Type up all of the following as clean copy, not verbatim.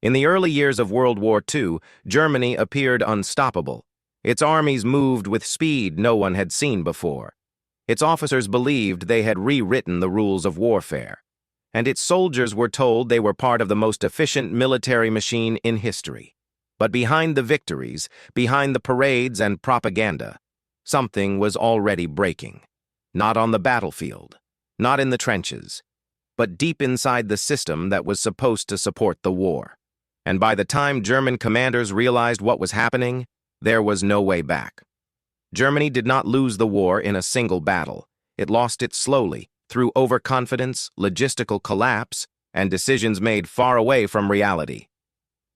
In the early years of World War II, Germany appeared unstoppable. Its armies moved with speed no one had seen before. Its officers believed they had rewritten the rules of warfare. And its soldiers were told they were part of the most efficient military machine in history. But behind the victories, behind the parades and propaganda, something was already breaking. Not on the battlefield, not in the trenches, but deep inside the system that was supposed to support the war. And by the time German commanders realized what was happening, there was no way back. Germany did not lose the war in a single battle. It lost it slowly, through overconfidence, logistical collapse, and decisions made far away from reality.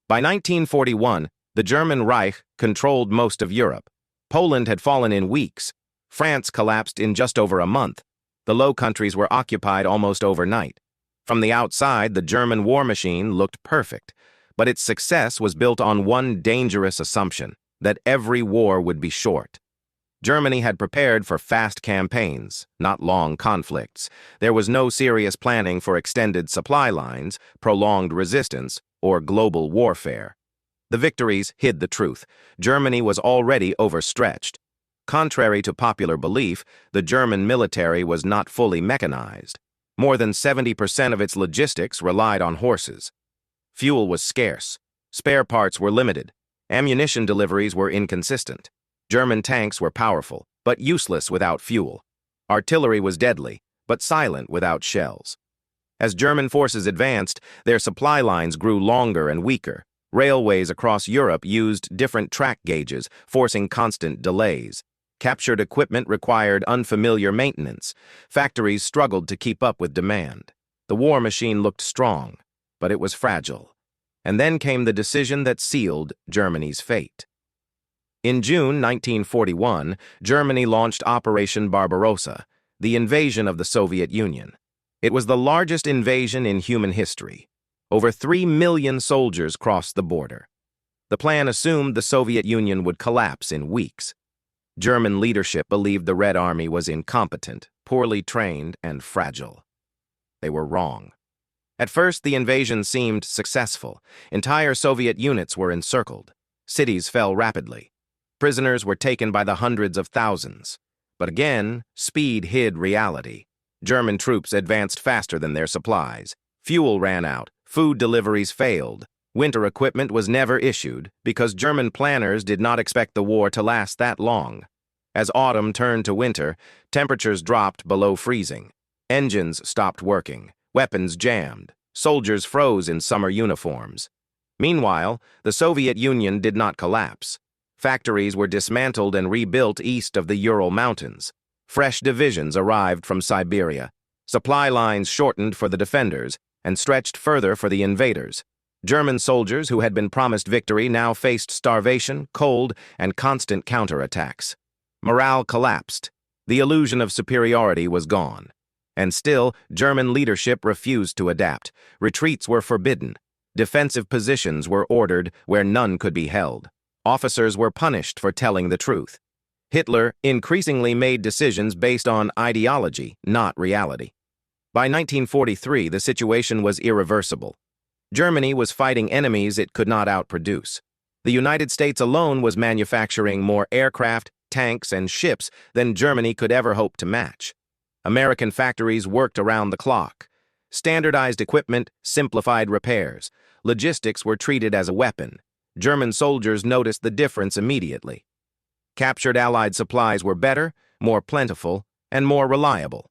By 1941, the German Reich controlled most of Europe. Poland had fallen in weeks. France collapsed in just over a month. The Low Countries were occupied almost overnight. From the outside, the German war machine looked perfect, but its success was built on one dangerous assumption, that every war would be short. Germany had prepared for fast campaigns, not long conflicts. There was no serious planning for extended supply lines, prolonged resistance, or global warfare. The victories hid the truth. Germany was already overstretched. Contrary to popular belief, the German military was not fully mechanized. More than 70% of its logistics relied on horses. Fuel was scarce. Spare parts were limited. Ammunition deliveries were inconsistent. German tanks were powerful, but useless without fuel. Artillery was deadly, but silent without shells. As German forces advanced, their supply lines grew longer and weaker. Railways across Europe used different track gauges, forcing constant delays. Captured equipment required unfamiliar maintenance. Factories struggled to keep up with demand. The war machine looked strong, but it was fragile. And then came the decision that sealed Germany's fate. In June 1941, Germany launched Operation Barbarossa, the invasion of the Soviet Union. It was the largest invasion in human history. Over 3 million soldiers crossed the border. The plan assumed the Soviet Union would collapse in weeks. German leadership believed the Red Army was incompetent, poorly trained, and fragile. They were wrong. At first, the invasion seemed successful. Entire Soviet units were encircled. Cities fell rapidly. Prisoners were taken by the hundreds of thousands. But again, speed hid reality. German troops advanced faster than their supplies. Fuel ran out. Food deliveries failed. Winter equipment was never issued because German planners did not expect the war to last that long. As autumn turned to winter, temperatures dropped below freezing. Engines stopped working. Weapons jammed. Soldiers froze in summer uniforms. Meanwhile, the Soviet Union did not collapse. Factories were dismantled and rebuilt east of the Ural Mountains. Fresh divisions arrived from Siberia. Supply lines shortened for the defenders and stretched further for the invaders. German soldiers who had been promised victory now faced starvation, cold, and constant counterattacks. Morale collapsed. The illusion of superiority was gone. And still, German leadership refused to adapt. Retreats were forbidden. Defensive positions were ordered where none could be held. Officers were punished for telling the truth. Hitler increasingly made decisions based on ideology, not reality. By 1943, the situation was irreversible. Germany was fighting enemies it could not outproduce. The United States alone was manufacturing more aircraft, tanks, and ships than Germany could ever hope to match. American factories worked around the clock. Standardized equipment, simplified repairs. Logistics were treated as a weapon. German soldiers noticed the difference immediately. Captured Allied supplies were better, more plentiful, and more reliable.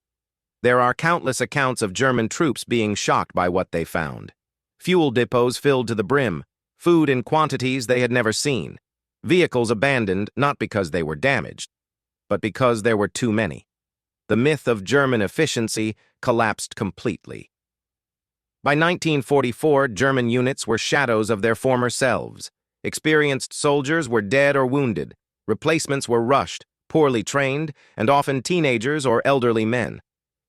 There are countless accounts of German troops being shocked by what they found. Fuel depots filled to the brim, food in quantities they had never seen. Vehicles abandoned not because they were damaged, but because there were too many. The myth of German efficiency collapsed completely. By 1944, German units were shadows of their former selves. Experienced soldiers were dead or wounded. Replacements were rushed, poorly trained, and often teenagers or elderly men.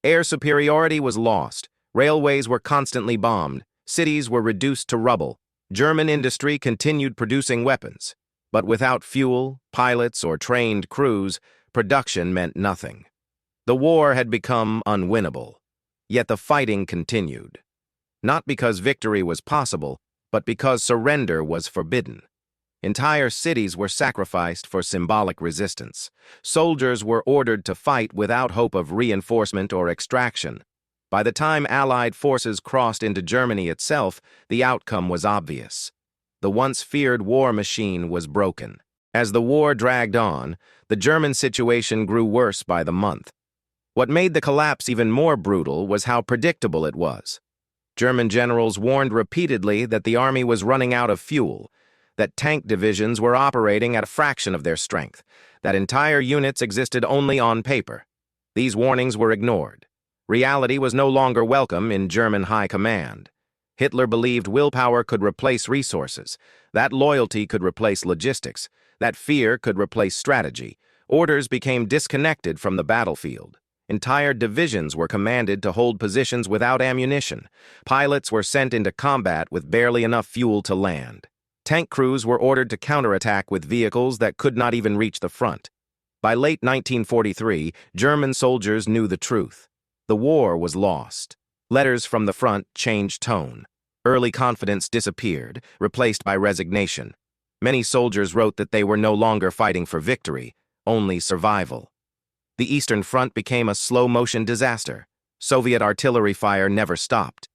Air superiority was lost. Railways were constantly bombed. Cities were reduced to rubble. German industry continued producing weapons. But without fuel, pilots, or trained crews, production meant nothing. The war had become unwinnable. Yet the fighting continued. Not because victory was possible, but because surrender was forbidden. Entire cities were sacrificed for symbolic resistance. Soldiers were ordered to fight without hope of reinforcement or extraction. By the time Allied forces crossed into Germany itself, the outcome was obvious. The once feared war machine was broken. As the war dragged on, the German situation grew worse by the month. What made the collapse even more brutal was how predictable it was. German generals warned repeatedly that the army was running out of fuel, that tank divisions were operating at a fraction of their strength, that entire units existed only on paper. These warnings were ignored. Reality was no longer welcome in German high command. Hitler believed willpower could replace resources, that loyalty could replace logistics, that fear could replace strategy. Orders became disconnected from the battlefield. Entire divisions were commanded to hold positions without ammunition. Pilots were sent into combat with barely enough fuel to land. Tank crews were ordered to counterattack with vehicles that could not even reach the front. By late 1943, German soldiers knew the truth. The war was lost. Letters from the front changed tone. Early confidence disappeared, replaced by resignation. Many soldiers wrote that they were no longer fighting for victory, only survival. The Eastern Front became a slow-motion disaster. Soviet artillery fire never stopped.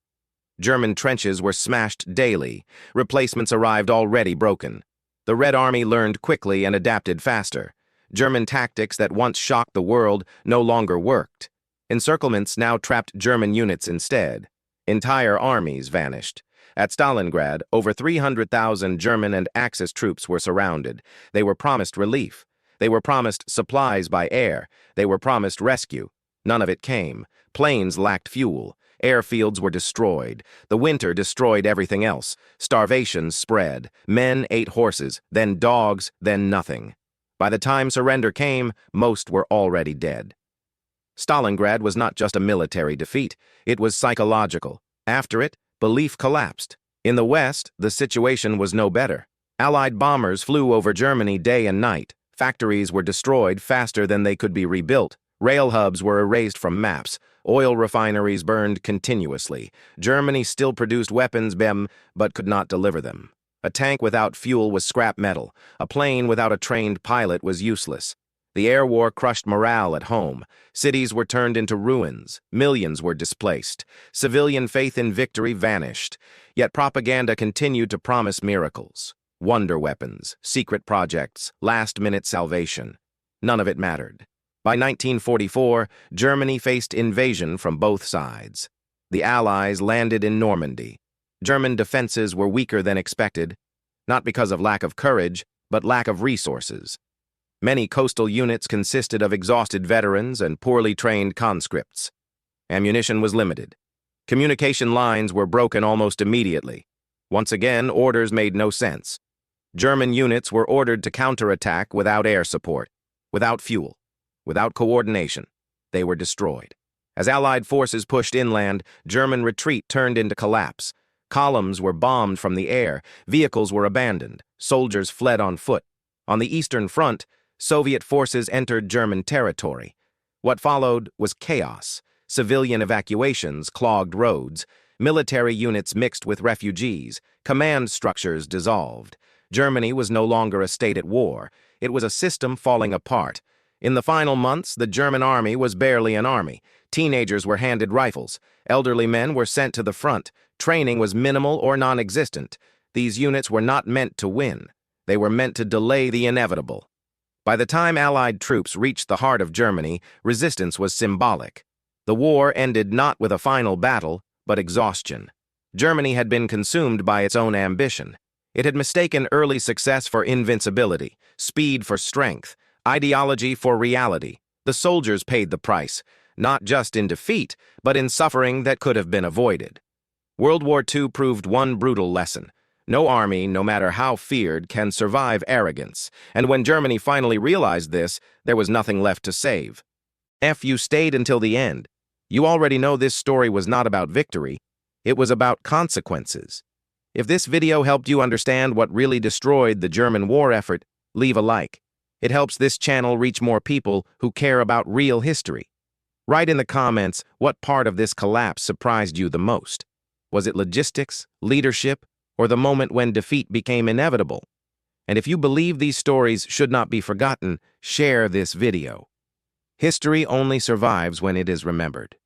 German trenches were smashed daily. Replacements arrived already broken. The Red Army learned quickly and adapted faster. German tactics that once shocked the world no longer worked. Encirclements now trapped German units instead. Entire armies vanished. At Stalingrad, over 300,000 German and Axis troops were surrounded. They were promised relief. They were promised supplies by air. They were promised rescue. None of it came. Planes lacked fuel. Airfields were destroyed. The winter destroyed everything else. Starvation spread. Men ate horses, then dogs, then nothing. By the time surrender came, most were already dead. Stalingrad was not just a military defeat, it was psychological. After it, belief collapsed. In the West, the situation was no better. Allied bombers flew over Germany day and night. Factories were destroyed faster than they could be rebuilt. Rail hubs were erased from maps. Oil refineries burned continuously. Germany still produced weapons, but could not deliver them. A tank without fuel was scrap metal. A plane without a trained pilot was useless. The air war crushed morale at home. Cities were turned into ruins. Millions were displaced. Civilian faith in victory vanished. Yet propaganda continued to promise miracles. Wonder weapons, secret projects, last-minute salvation. None of it mattered. By 1944, Germany faced invasion from both sides. The Allies landed in Normandy. German defenses were weaker than expected, not because of lack of courage, but lack of resources. Many coastal units consisted of exhausted veterans and poorly trained conscripts. Ammunition was limited. Communication lines were broken almost immediately. Once again, orders made no sense. German units were ordered to counterattack without air support, without fuel, without coordination. They were destroyed. As Allied forces pushed inland, German retreat turned into collapse. Columns were bombed from the air, vehicles were abandoned, soldiers fled on foot. On the Eastern Front, Soviet forces entered German territory. What followed was chaos. Civilian evacuations clogged roads. Military units mixed with refugees. Command structures dissolved. Germany was no longer a state at war. It was a system falling apart. In the final months, the German army was barely an army. Teenagers were handed rifles. Elderly men were sent to the front. Training was minimal or non-existent. These units were not meant to win. They were meant to delay the inevitable. By the time Allied troops reached the heart of Germany, resistance was symbolic. The war ended not with a final battle, but exhaustion. Germany had been consumed by its own ambition. It had mistaken early success for invincibility, speed for strength, ideology for reality. The soldiers paid the price, not just in defeat, but in suffering that could have been avoided. World War II proved one brutal lesson. No army, no matter how feared, can survive arrogance. And when Germany finally realized this, there was nothing left to save. If you stayed until the end, you already know this story was not about victory. It was about consequences. If this video helped you understand what really destroyed the German war effort, leave a like. It helps this channel reach more people who care about real history. Write in the comments what part of this collapse surprised you the most. Was it logistics, leadership, or the moment when defeat became inevitable. And if you believe these stories should not be forgotten, share this video. History only survives when it is remembered.